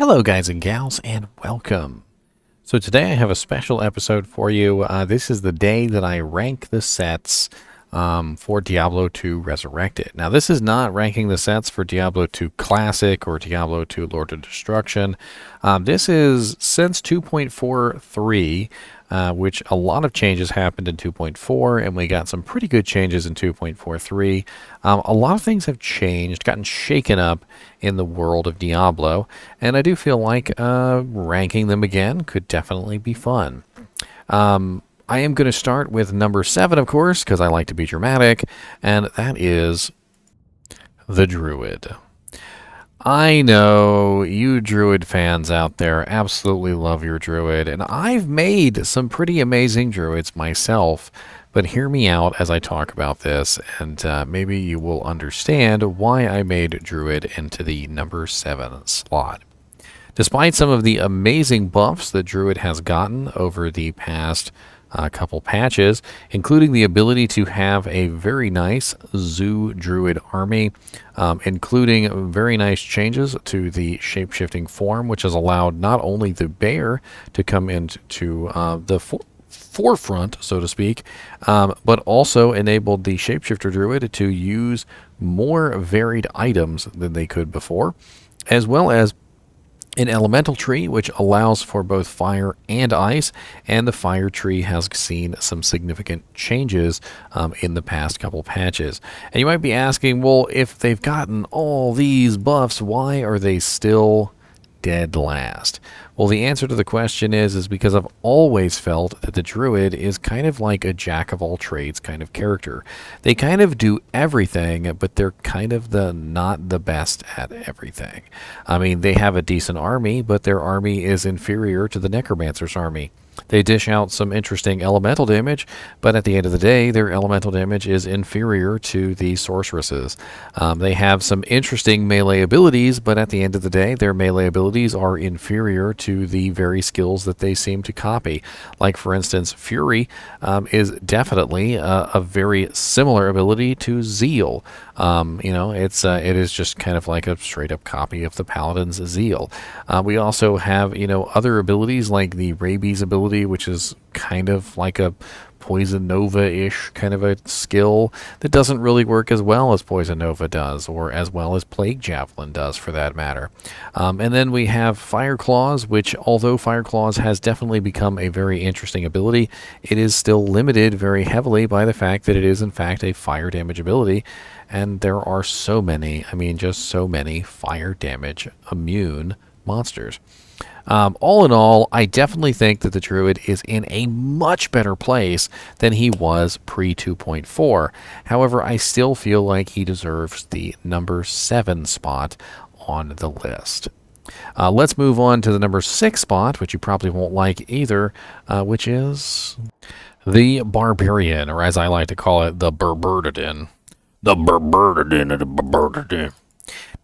Hello guys and gals, and welcome. So today I have a special episode for you. This is the day that I rank the sets for Diablo 2 Resurrected. Now this is not ranking the sets for Diablo 2 Classic or Diablo 2 Lord of Destruction. This is since 2.43, which a lot of changes happened in 2.4, and we got some pretty good changes in 2.43. A lot of things have changed, gotten shaken up in the world of Diablo, and I do feel like ranking them again could definitely be fun. I am going to start with number 7, of course, because I like to be dramatic, and that is the Druid. I know you Druid fans out there absolutely love your Druid, and I've made some pretty amazing Druids myself, but hear me out as I talk about this, and maybe you will understand why I made Druid into the number 7 slot. Despite some of the amazing buffs that Druid has gotten over the past couple patches, including the ability to have a very nice Zoo Druid army, including very nice changes to the shape-shifting form, which has allowed not only the bear to come into the forefront, so to speak, but also enabled the shapeshifter druid to use more varied items than they could before, as well as an elemental tree which allows for both fire and ice, and the fire tree has seen some significant changes in the past couple patches. And you might be asking, well, if they've gotten all these buffs, why are they still dead last? Well, the answer to the question is because I've always felt that the Druid is kind of like a jack-of-all-trades kind of character. They kind of do everything, but they're kind of not the best at everything. I mean, they have a decent army, but their army is inferior to the Necromancer's army. They dish out some interesting elemental damage, but at the end of the day, their elemental damage is inferior to the Sorceresses. They have some interesting melee abilities, but at the end of the day, their melee abilities are inferior to the very skills that they seem to copy. Like, for instance, Fury is definitely a very similar ability to Zeal. It is just kind of like a straight-up copy of the Paladin's Zeal. We also have, other abilities like the Rabies ability, which is kind of like a Poison Nova-ish kind of a skill that doesn't really work as well as Poison Nova does, or as well as Plague Javelin does, for that matter. And then we have Fire Claws, which, although Fire Claws has definitely become a very interesting ability, it is still limited very heavily by the fact that it is, in fact, a fire damage ability. And there are so many, just so many fire damage immune monsters. All in all, I definitely think that the Druid is in a much better place than he was pre-2.4. However, I still feel like he deserves the number 7 spot on the list. Let's move on to the number 6 spot, which you probably won't like either, which is the Barbarian, or as I like to call it, the Barbarian. The Barbarian.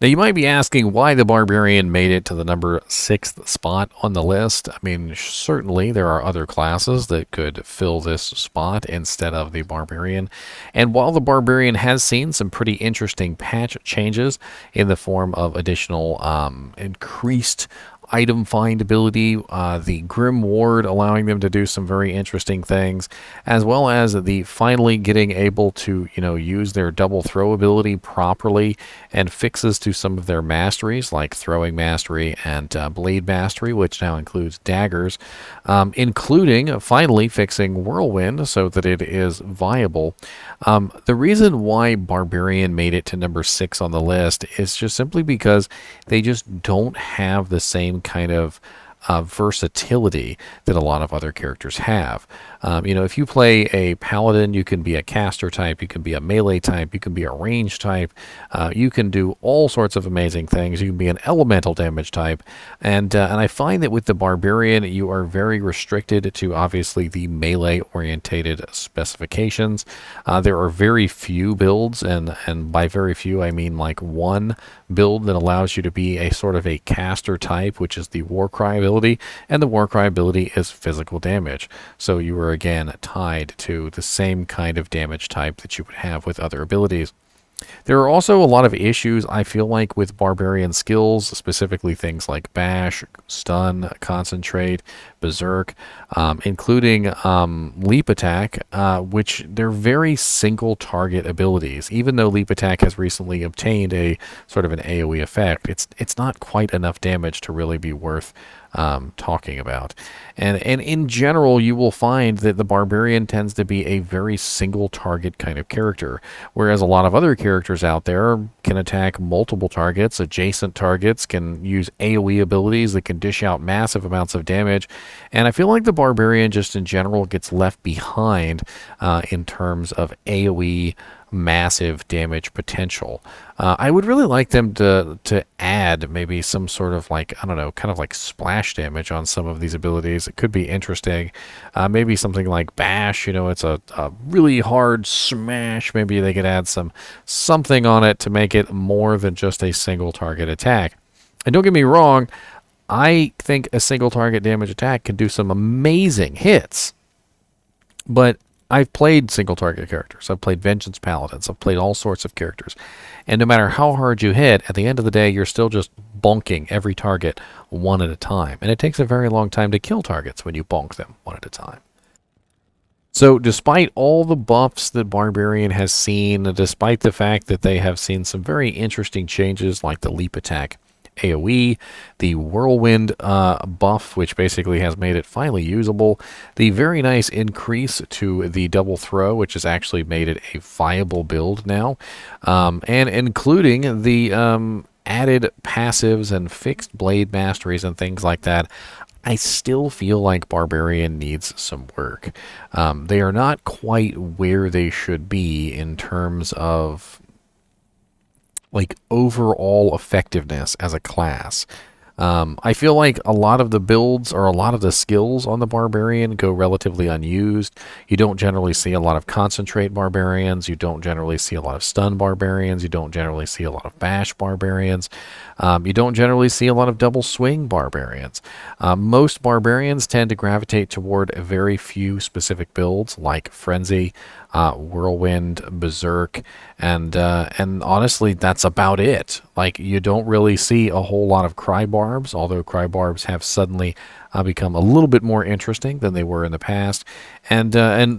Now, you might be asking why the Barbarian made it to the number 6th spot on the list. Certainly there are other classes that could fill this spot instead of the Barbarian. And while the Barbarian has seen some pretty interesting patch changes in the form of additional increased item find ability, the Grim Ward allowing them to do some very interesting things, as well as the finally getting able to, use their double throw ability properly, and fixes to some of their masteries like throwing mastery and blade mastery, which now includes daggers, including finally fixing Whirlwind so that it is viable. The reason why Barbarian made it to number 6 on the list is just simply because they just don't have the same kind of versatility that a lot of other characters have. If you play a Paladin, you can be a caster type, you can be a melee type, you can be a range type, you can do all sorts of amazing things. You can be an elemental damage type, and I find that with the Barbarian, you are very restricted to obviously the melee-orientated specifications. There are very few builds, and by very few I mean like one build that allows you to be a sort of a caster type, which is the Warcry ability, and the Warcry ability is physical damage. So you are again tied to the same kind of damage type that you would have with other abilities. There are also a lot of issues, I feel like, with Barbarian skills, specifically things like Bash, Stun, Concentrate, Berserk, including Leap Attack, which they're very single target abilities. Even though Leap Attack has recently obtained a sort of an AoE effect, it's not quite enough damage to really be worth talking about. And in general, you will find that the Barbarian tends to be a very single target kind of character, whereas a lot of other characters out there can attack multiple targets, adjacent targets, can use AoE abilities that can dish out massive amounts of damage. And I feel like the Barbarian just in general gets left behind in terms of AoE massive damage potential. I would really like them to add maybe some sort of like, I don't know, kind of like splash damage on some of these abilities. It could be interesting. Maybe something like Bash, you know, it's a really hard smash. Maybe they could add something on it to make it more than just a single target attack. And don't get me wrong, I think a single target damage attack can do some amazing hits. But I've played single target characters. I've played Vengeance Paladins. I've played all sorts of characters. And no matter how hard you hit, at the end of the day, you're still just bonking every target one at a time. And it takes a very long time to kill targets when you bonk them one at a time. So despite all the buffs that Barbarian has seen, despite the fact that they have seen some very interesting changes like the Leap Attack AoE, the Whirlwind buff, which basically has made it finally usable, the very nice increase to the Double Throw, which has actually made it a viable build now, and including the added passives and fixed blade masteries and things like that, I still feel like Barbarian needs some work. They are not quite where they should be in terms of like overall effectiveness as a class. I feel like a lot of the builds or a lot of the skills on the Barbarian go relatively unused. You don't generally see a lot of Concentrate Barbarians. You don't generally see a lot of Stun Barbarians. You don't generally see a lot of Bash Barbarians. You don't generally see a lot of Double Swing Barbarians. Most Barbarians tend to gravitate toward a very few specific builds like Frenzy, Whirlwind, Berserk, and honestly, that's about it. Like, you don't really see a whole lot of Crybarbs, although Crybarbs have suddenly become a little bit more interesting than they were in the past. And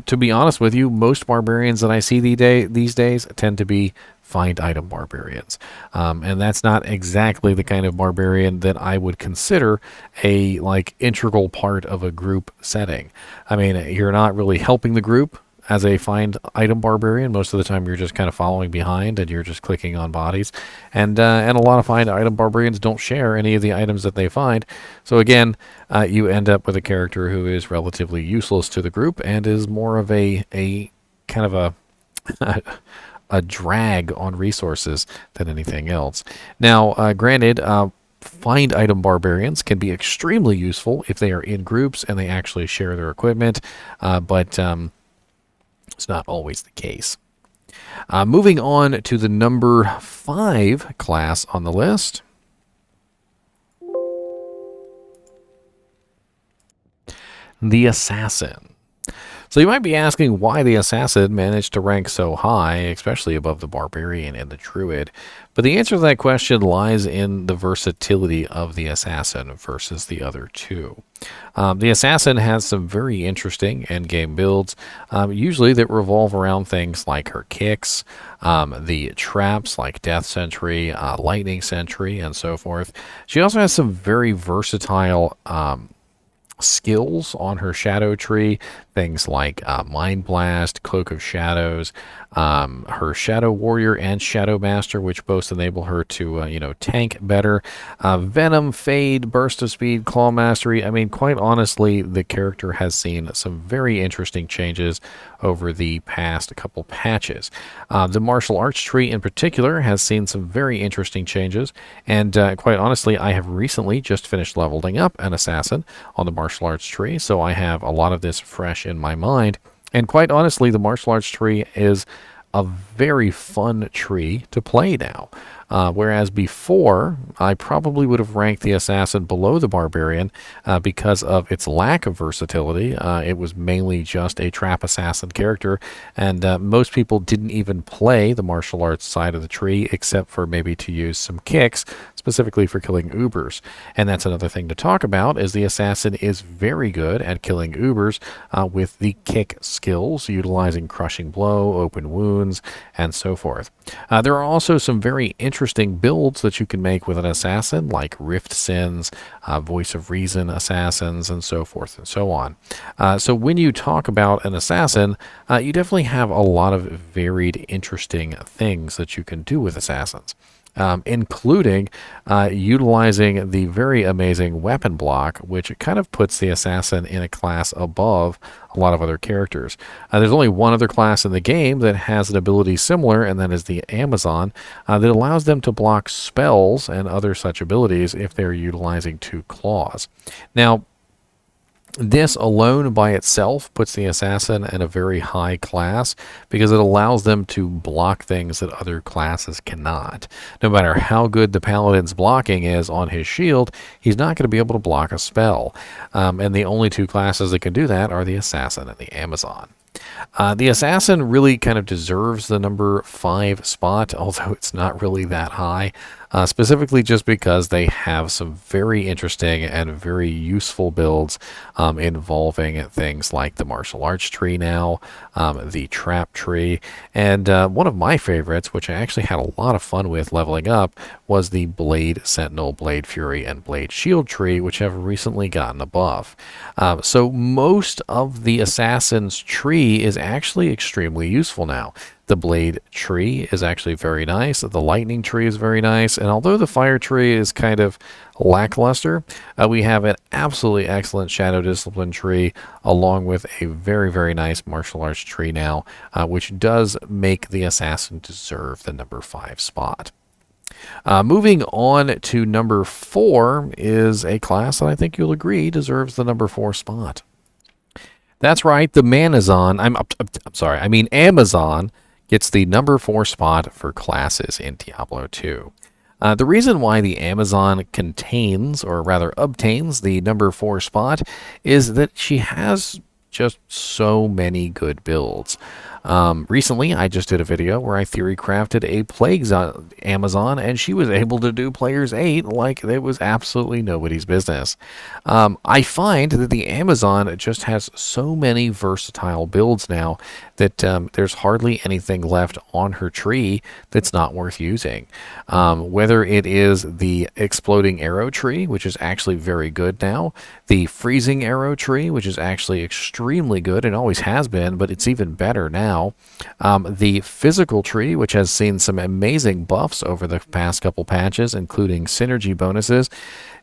to be honest with you, most Barbarians that I see these days tend to be find item Barbarians. And that's not exactly the kind of Barbarian that I would consider a like integral part of a group setting. I mean, you're not really helping the group as a find item Barbarian. Most of the time you're just kind of following behind and you're just clicking on bodies. And a lot of find item Barbarians don't share any of the items that they find. So again, you end up with a character who is relatively useless to the group and is more of a kind of a drag on resources than anything else. Now, granted, find item Barbarians can be extremely useful if they are in groups and they actually share their equipment, but it's not always the case. Moving on to the number 5 class on the list. The Assassin. So you might be asking why the Assassin managed to rank so high, especially above the Barbarian and the Druid. But the answer to that question lies in the versatility of the Assassin versus the other two. The Assassin has some very interesting endgame builds, usually that revolve around things like her kicks, the traps like Death Sentry, Lightning Sentry, and so forth. She also has some very versatile skills on her shadow tree, things like Mind Blast, Cloak of Shadows, her Shadow Warrior and Shadow Master, which both enable her to tank better, Venom, Fade, Burst of Speed, Claw Mastery. I mean, quite honestly, the character has seen some very interesting changes over the past couple patches. The Martial Arts tree in particular has seen some very interesting changes, and quite honestly, I have recently just finished leveling up an Assassin on the Martial Arts tree, so I have a lot of this fresh in my mind. And quite honestly, the Martial Arts tree is a very fun tree to play now. Whereas before, I probably would have ranked the assassin below the barbarian because of its lack of versatility. It was mainly just a trap assassin character, and most people didn't even play the martial arts side of the tree except for maybe to use some kicks, specifically for killing Ubers. And that's another thing to talk about, is the assassin is very good at killing Ubers with the kick skills, utilizing crushing blow, open wounds, and so forth. There are also some very interesting builds that you can make with an assassin, like Rift Sins, Voice of Reason assassins, and so forth and so on. So when you talk about an assassin, you definitely have a lot of varied, interesting things that you can do with assassins. Including utilizing the very amazing weapon block, which kind of puts the assassin in a class above a lot of other characters. There's only one other class in the game that has an ability similar, and that is the Amazon, that allows them to block spells and other such abilities if they're utilizing 2 claws. Now, this alone by itself puts the assassin in a very high class because it allows them to block things that other classes cannot. No matter how good the paladin's blocking is on his shield, he's not going to be able to block a spell. And the only 2 classes that can do that are the assassin and the Amazon. The assassin really kind of deserves the number 5 spot, although it's not really that high, specifically just because they have some very interesting and very useful builds involving things like the martial arts tree now, the trap tree, and one of my favorites, which I actually had a lot of fun with leveling up, was the Blade Sentinel, Blade Fury, and Blade Shield tree, which have recently gotten a buff. So most of the assassin's tree is actually extremely useful now. The blade tree is actually very nice. The lightning tree is very nice. And although the fire tree is kind of lackluster, we have an absolutely excellent shadow discipline tree along with a very, very nice martial arts tree now, which does make the assassin deserve the number 5 spot. Moving on to number 4 is a class that I think you'll agree deserves the number 4 spot. That's right, the Manazon, I mean Amazon gets the number 4 spot for classes in Diablo 2. The reason why the Amazon contains, or rather obtains, the number 4 spot is that she has just so many good builds. Recently, I just did a video where I theory crafted a Plagues Amazon, and she was able to do players 8 like it was absolutely nobody's business. I find that the Amazon just has so many versatile builds now that there's hardly anything left on her tree that's not worth using. Whether it is the Exploding Arrow tree, which is actually very good now, the Freezing Arrow tree, which is actually extremely good and always has been, but it's even better now. The Physical tree, which has seen some amazing buffs over the past couple patches, including synergy bonuses.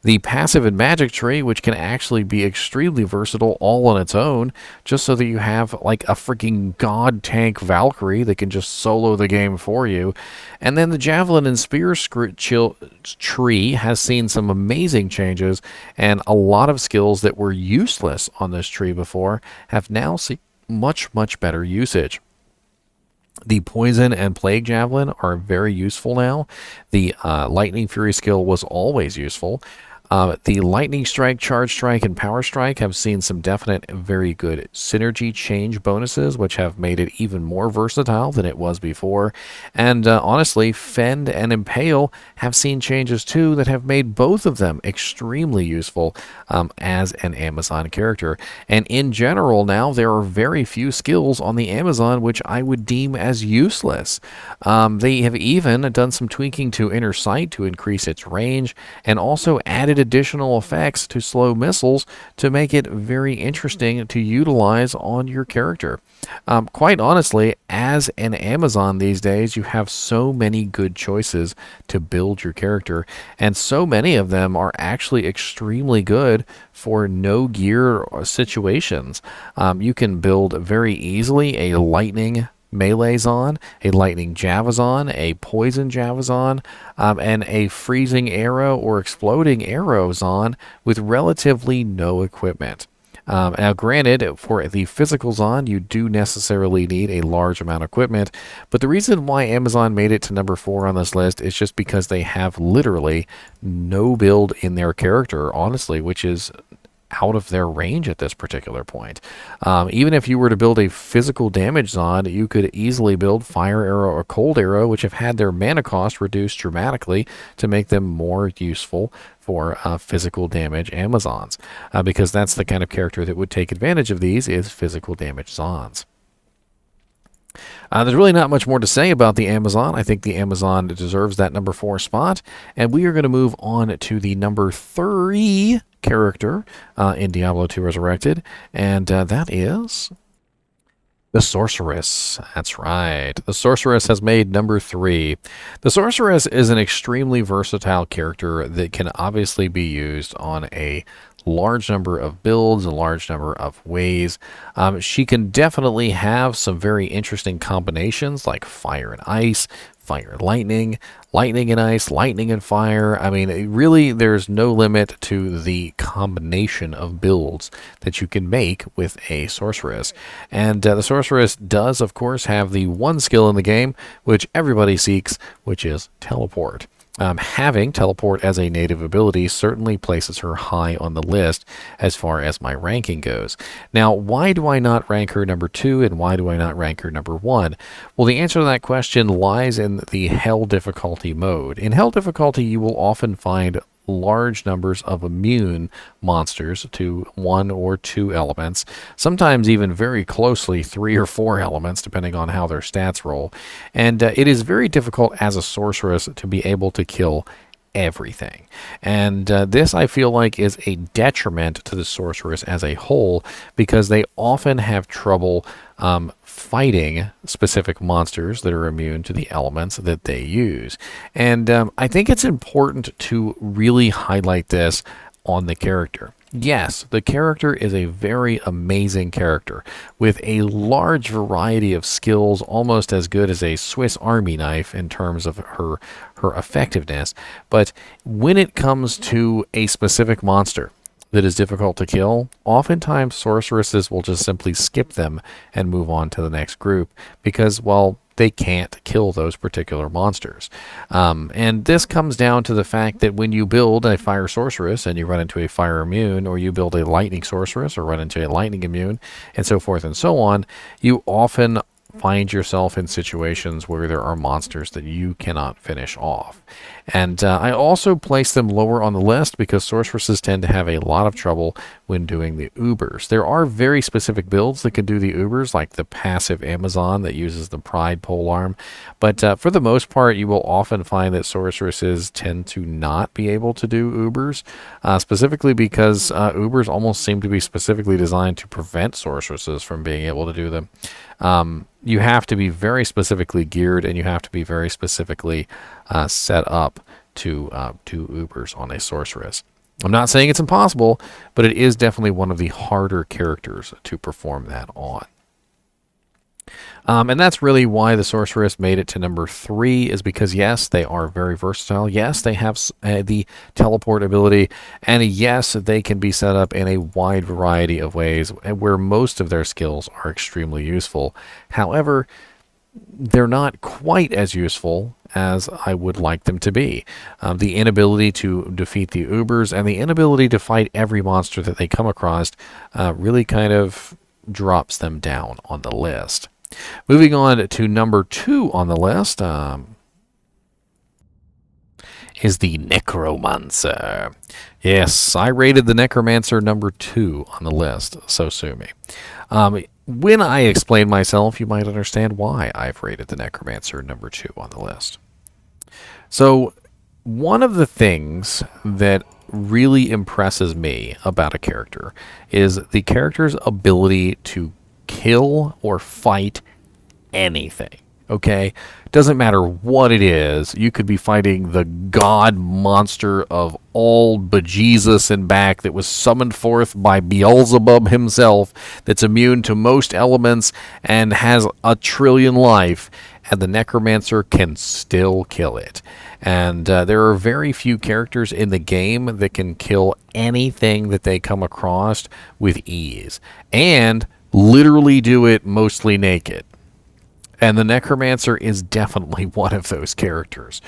The Passive and Magic tree, which can actually be extremely versatile all on its own, just so that you have like a freaking god tank Valkyrie that can just solo the game for you. And then the Javelin and Spear tree has seen some amazing changes, and a lot of skills that were useless on this tree before have now seen much, much better usage. The Poison and Plague Javelin are very useful now. The Lightning Fury skill was always useful. The Lightning Strike, Charge Strike, and Power Strike have seen some definite very good synergy change bonuses, which have made it even more versatile than it was before. And honestly, Fend and Impale have seen changes too that have made both of them extremely useful as an Amazon character. And in general now, there are very few skills on the Amazon which I would deem as useless. They have even done some tweaking to Inner Sight to increase its range, and also added additional effects to slow missiles to make it very interesting to utilize on your character. Quite honestly, as an Amazon these days, you have so many good choices to build your character, and so many of them are actually extremely good for no gear situations. You can build very easily a lightning Melee's-on, a Lightning Javazon, a Poison Javazon, and a Freezing Arrow or Exploding Arrows on with relatively no equipment. Now, granted, for the physical Zon, you do necessarily need a large amount of equipment, but the reason why Amazon made it to number 4 on this list is just because they have literally no build in their character, honestly, which is out of their range at this particular point. Even if you were to build a physical damage Zon, you could easily build Fire Arrow or Cold Arrow, which have had their mana cost reduced dramatically to make them more useful for physical damage Amazons, because that's the kind of character that would take advantage of these is physical damage Zons. There's really not much more to say about the Amazon. I think the Amazon deserves that number 4 spot. And we are going to move on to the number 3 character in Diablo 2 Resurrected. And that is the Sorceress. That's right. The Sorceress has made number 3. The Sorceress is an extremely versatile character that can obviously be used on a large number of builds, a large number of ways. She can definitely have some very interesting combinations like fire and ice, fire and lightning, lightning and ice, lightning and fire. I mean, really, there's no limit to the combination of builds that you can make with a Sorceress. And the Sorceress does, of course, have the one skill in the game, which everybody seeks, which is teleport. Having teleport as a native ability certainly places her high on the list as far as my ranking goes. Now, why do I not rank her number 2 and why do I not rank her number 1? Well, the answer to that question lies in the Hell difficulty mode. In Hell difficulty, you will often find large numbers of immune monsters to 1 or 2 elements, sometimes even very closely 3 or 4 elements, depending on how their stats roll. And it is very difficult as a sorceress to be able to kill everything. And this, I feel like, is a detriment to the sorceress as a whole, because they often have trouble fighting specific monsters that are immune to the elements that they use. And I think it's important to really highlight this on the character. Yes, the character is a very amazing character with a large variety of skills, almost as good as a Swiss Army knife in terms of her effectiveness. But when it comes to a specific monster that is difficult to kill, oftentimes sorceresses will just simply skip them and move on to the next group because, well, they can't kill those particular monsters. And this comes down to the fact that when you build a fire sorceress and you run into a fire immune, or you build a lightning sorceress or run into a lightning immune, and so forth and so on, you often find yourself in situations where there are monsters that you cannot finish off. And I also place them lower on the list because sorceresses tend to have a lot of trouble when doing the Ubers. There are very specific builds that can do the Ubers, like the passive Amazon that uses the Pride polearm. But for the most part, you will often find that sorceresses tend to not be able to do Ubers, specifically because Ubers almost seem to be specifically designed to prevent sorceresses from being able to do them. You have to be very specifically geared, and you have to be very specifically set up to Ubers on a sorceress. I'm not saying it's impossible, but it is definitely one of the harder characters to perform that on. And that's really why the Sorceress made it to number 3, is because, yes, they are very versatile. Yes, they have the teleport ability. And yes, they can be set up in a wide variety of ways where most of their skills are extremely useful. However, they're not quite as useful as I would like them to be. The inability to defeat the Ubers and the inability to fight every monster that they come across really kind of drops them down on the list. Moving on to number 2 on the list is the Necromancer. Yes, I rated the Necromancer number 2 on the list, so sue me. When I explain myself, you might understand why I've rated the Necromancer number 2 on the list. So, one of the things that really impresses me about a character is the character's ability to kill or fight anything. Okay? Doesn't matter what it is. You could be fighting the god monster of all bejesus and back that was summoned forth by Beelzebub himself, that's immune to most elements and has a trillion life. and the Necromancer can still kill it. And there are very few characters in the game that can kill anything that they come across with ease, and literally do it mostly naked. And the Necromancer is definitely one of those characters.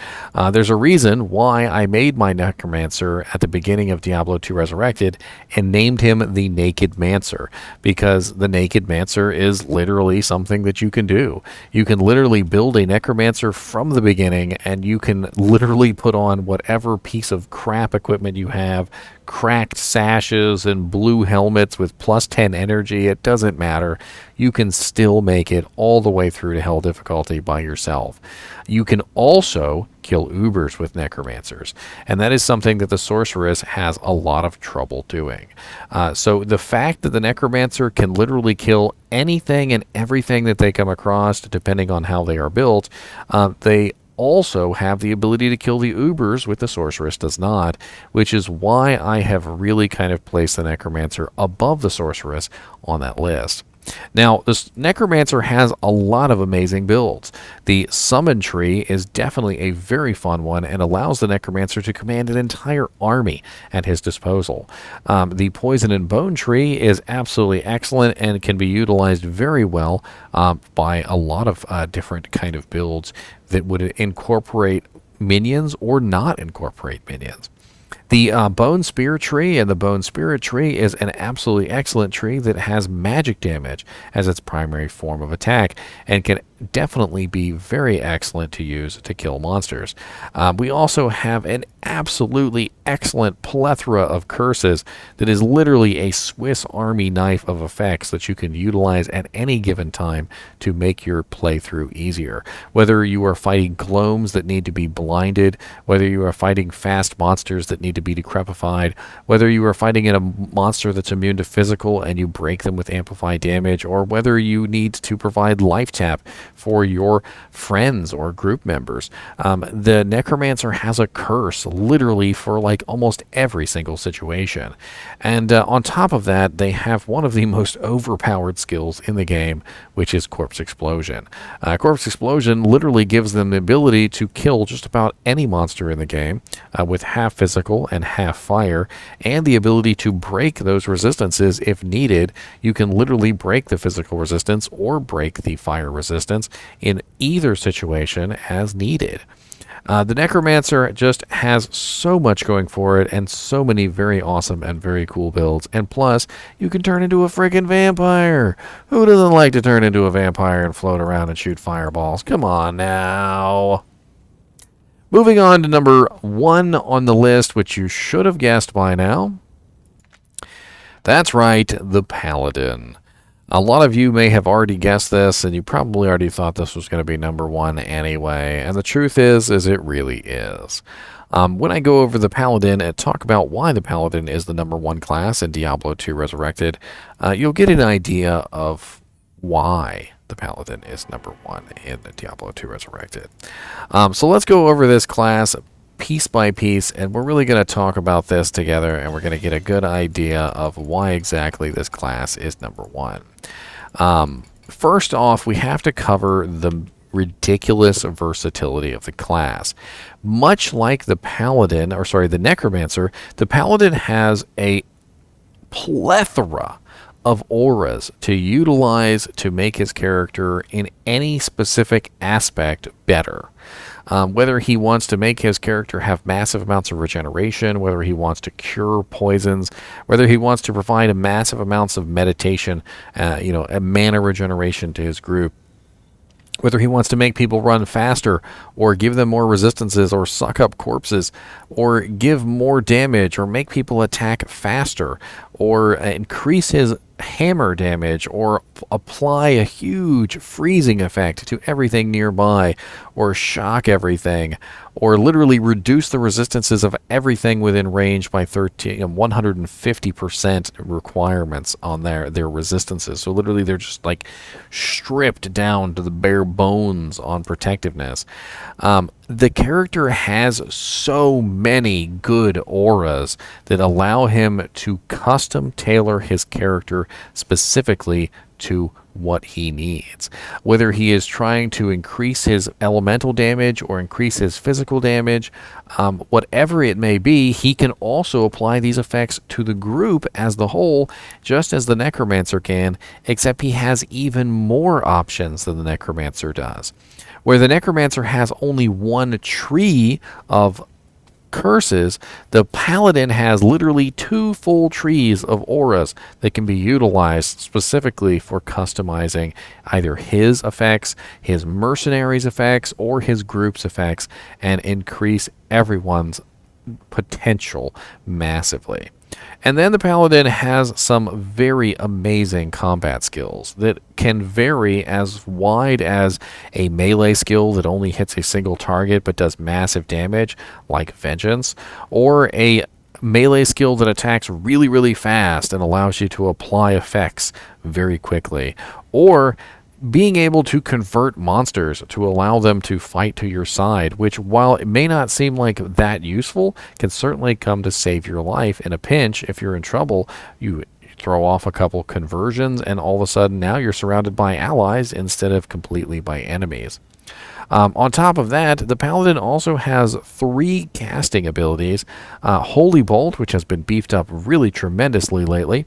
There's a reason why I made my Necromancer at the beginning of Diablo 2 Resurrected and named him the Naked Mancer, because the Naked Mancer is literally something that you can do. You can literally build a Necromancer from the beginning, and you can literally put on whatever piece of crap equipment you have, cracked sashes and blue helmets with plus 10 energy. It doesn't matter. You can still make it all the way through to hell difficulty by yourself. You can also kill Ubers with Necromancers, and that is something that the Sorceress has a lot of trouble doing. So the fact that the Necromancer can literally kill anything and everything that they come across, depending on how they are built, they also have the ability to kill the Ubers, which the Sorceress does not, which is why I have really kind of placed the Necromancer above the Sorceress on that list. Now, this Necromancer has a lot of amazing builds. The Summon Tree is definitely a very fun one and allows the Necromancer to command an entire army at his disposal. The Poison and Bone Tree is absolutely excellent and can be utilized very well by a lot of different kind of builds that would incorporate minions or not incorporate minions. The Bone Spear Tree and the Bone Spirit Tree is an absolutely excellent tree that has magic damage as its primary form of attack and can definitely be very excellent to use to kill monsters. We also have an absolutely excellent plethora of curses that is literally a Swiss Army knife of effects that you can utilize at any given time to make your playthrough easier. Whether you are fighting gloams that need to be blinded, whether you are fighting fast monsters that need to be decrepified, whether you are fighting a monster that's immune to physical and you break them with amplified damage, or whether you need to provide life tap for your friends or group members. The Necromancer has a curse literally for like almost every single situation. And on top of that, they have one of the most overpowered skills in the game, which is Corpse Explosion. Corpse Explosion literally gives them the ability to kill just about any monster in the game with half physical and half fire, and the ability to break those resistances if needed. You can literally break the physical resistance or break the fire resistance in either situation as needed. The Necromancer just has so much going for it and so many very awesome and very cool builds. And plus, you can turn into a friggin' vampire. Who doesn't like to turn into a vampire and float around and shoot fireballs? Come on now. Moving on to number 1 on the list, which you should have guessed by now. That's right, the Paladin. A lot of you may have already guessed this, and you probably already thought this was going to be number 1 anyway, and the truth is it really is. When I go over the Paladin and talk about why the Paladin is the number 1 class in Diablo 2 Resurrected, you'll get an idea of why the Paladin is number 1 in Diablo 2 Resurrected. So let's go over this class piece by piece, and we're really going to talk about this together, and we're going to get a good idea of why exactly this class is number 1. First off, we have to cover the ridiculous versatility of the class. Much like the Paladin, or sorry, the Necromancer, the Paladin has a plethora of auras to utilize to make his character in any specific aspect better. Whether he wants to make his character have massive amounts of regeneration, whether he wants to cure poisons, whether he wants to provide massive amounts of meditation, a mana regeneration to his group, whether he wants to make people run faster or give them more resistances or suck up corpses or give more damage or make people attack faster or increase his hammer damage or apply a huge freezing effect to everything nearby or shock everything or literally reduce the resistances of everything within range by 150% requirements on their resistances. So literally they're just like stripped down to the bare bones on protectiveness. The character has so many good auras that allow him to custom tailor his character specifically to what he needs. Whether he is trying to increase his elemental damage or increase his physical damage, whatever it may be, he can also apply these effects to the group as the whole, just as the Necromancer can, except he has even more options than the Necromancer does. Where the Necromancer has only one tree of curses, the Paladin has literally 2 full trees of auras that can be utilized specifically for customizing either his effects, his mercenaries' effects, or his group's effects, and increase everyone's potential massively. And then the Paladin has some very amazing combat skills that can vary as wide as a melee skill that only hits a single target but does massive damage, like Vengeance, or a melee skill that attacks really, really fast and allows you to apply effects very quickly, or being able to convert monsters to allow them to fight to your side, which, while it may not seem like that useful, can certainly come to save your life in a pinch. If you're in trouble, you throw off a couple conversions, and all of a sudden now you're surrounded by allies instead of completely by enemies. On top of that, the Paladin also has 3 casting abilities. Holy Bolt, which has been beefed up really tremendously lately.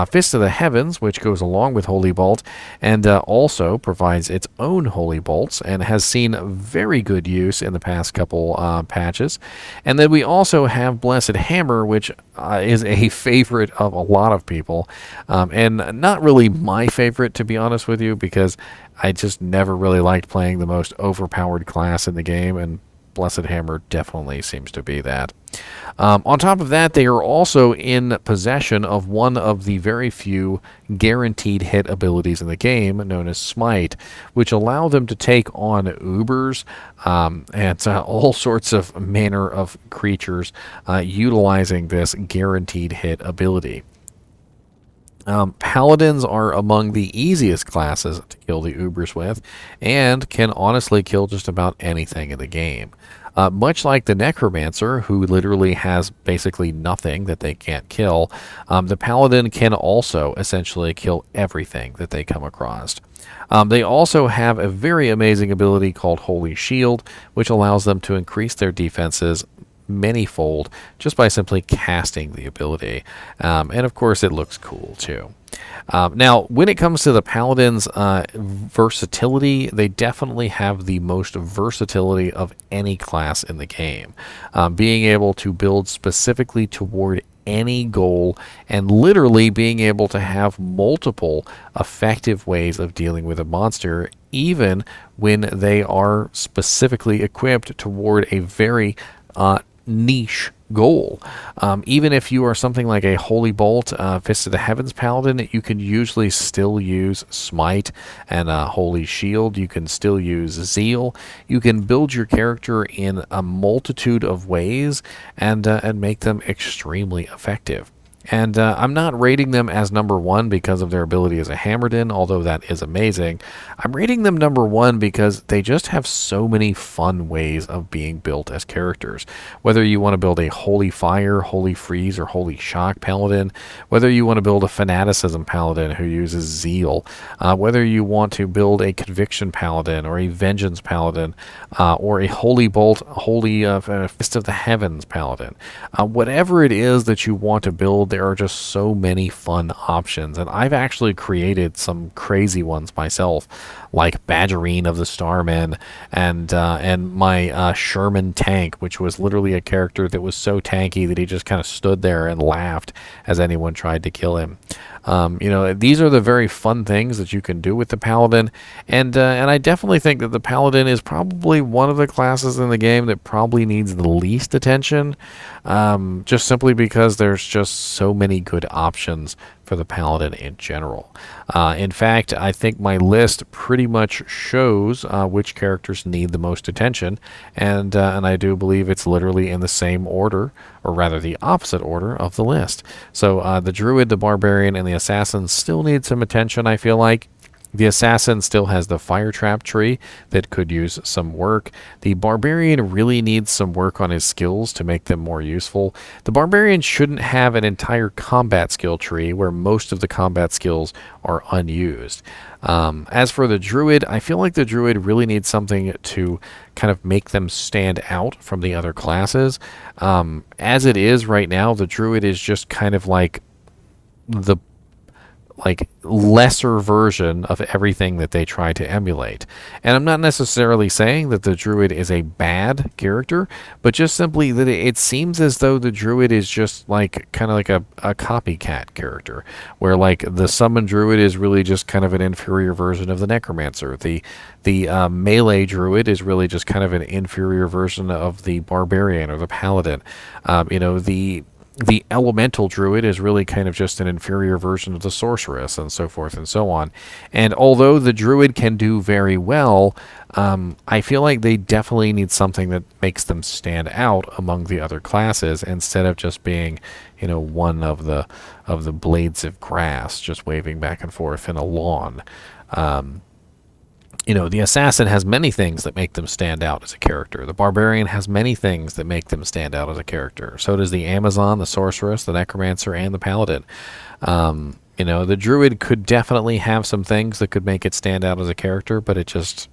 Fist of the Heavens, which goes along with Holy Bolt, and also provides its own Holy Bolts, and has seen very good use in the past couple patches. And then we also have Blessed Hammer, which is a favorite of a lot of people, and not really my favorite, to be honest with you, because I just never really liked playing the most overpowered class in the game, and Blessed Hammer definitely seems to be that. On top of that, they are also in possession of one of the very few guaranteed hit abilities in the game, known as Smite, which allow them to take on Ubers and all sorts of manner of creatures utilizing this guaranteed hit ability. Paladins are among the easiest classes to kill the Ubers with, and can honestly kill just about anything in the game. Much like the Necromancer, who literally has basically nothing that they can't kill, the Paladin can also essentially kill everything that they come across. They also have a very amazing ability called Holy Shield, which allows them to increase their defenses manyfold just by simply casting the ability. And of course, it looks cool too. Now, when it comes to the Paladin's versatility, they definitely have the most versatility of any class in the game. Being able to build specifically toward any goal, and literally being able to have multiple effective ways of dealing with a monster, even when they are specifically equipped toward a very niche goal. Even if you are something like a Holy Bolt, Fist of the Heavens Paladin, you can usually still use Smite and Holy Shield. You can still use Zeal. You can build your character in a multitude of ways and make them extremely effective. And I'm not rating them as number 1 because of their ability as a Hammerdin, although that is amazing. I'm rating them number 1 because they just have so many fun ways of being built as characters. Whether you want to build a Holy Fire, Holy Freeze, or Holy Shock Paladin, whether you want to build a Fanaticism Paladin who uses Zeal, whether you want to build a Conviction Paladin or a Vengeance Paladin, or a Holy Bolt, Holy Fist of the Heavens Paladin. Whatever it is that you want to build, there are just so many fun options, and I've actually created some crazy ones myself, like Badgerine of the Starmen, and my Sherman Tank, which was literally a character that was so tanky that he just kind of stood there and laughed as anyone tried to kill him. These are the very fun things that you can do with the Paladin, and I definitely think that the Paladin is probably one of the classes in the game that probably needs the least attention, just simply because there's just so many good options for the Paladin in general. In fact, I think my list pretty much shows which characters need the most attention, and I do believe it's literally in the same order, or rather the opposite order of the list. So the Druid, the Barbarian, and the Assassin still need some attention, I feel like. The assassin still has the fire trap tree that could use some work. The barbarian really needs some work on his skills to make them more useful. The barbarian shouldn't have an entire combat skill tree where most of the combat skills are unused. As for the druid, I feel like the druid really needs something to kind of make them stand out from the other classes. As it is right now, the druid is just kind of like the lesser version of everything that they try to emulate. And I'm not necessarily saying that the druid is a bad character, but just simply that it seems as though the druid is just like kind of like a copycat character, where like the summon druid is really just kind of an inferior version of the necromancer. The melee druid is really just kind of an inferior version of the barbarian or the paladin. The elemental druid is really kind of just an inferior version of the sorceress, and so forth and so on. And although the druid can do very well, I feel like they definitely need something that makes them stand out among the other classes instead of just being, one of the blades of grass just waving back and forth in a lawn. The assassin has many things that make them stand out as a character. The barbarian has many things that make them stand out as a character. So does the Amazon, the sorceress, the necromancer, and the paladin. The druid could definitely have some things that could make it stand out as a character, but it just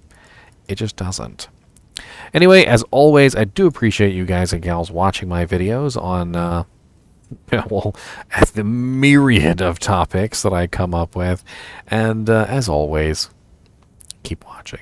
doesn't. Anyway, as always, I do appreciate you guys and gals watching my videos on at the myriad of topics that I come up with. And as always, keep watching.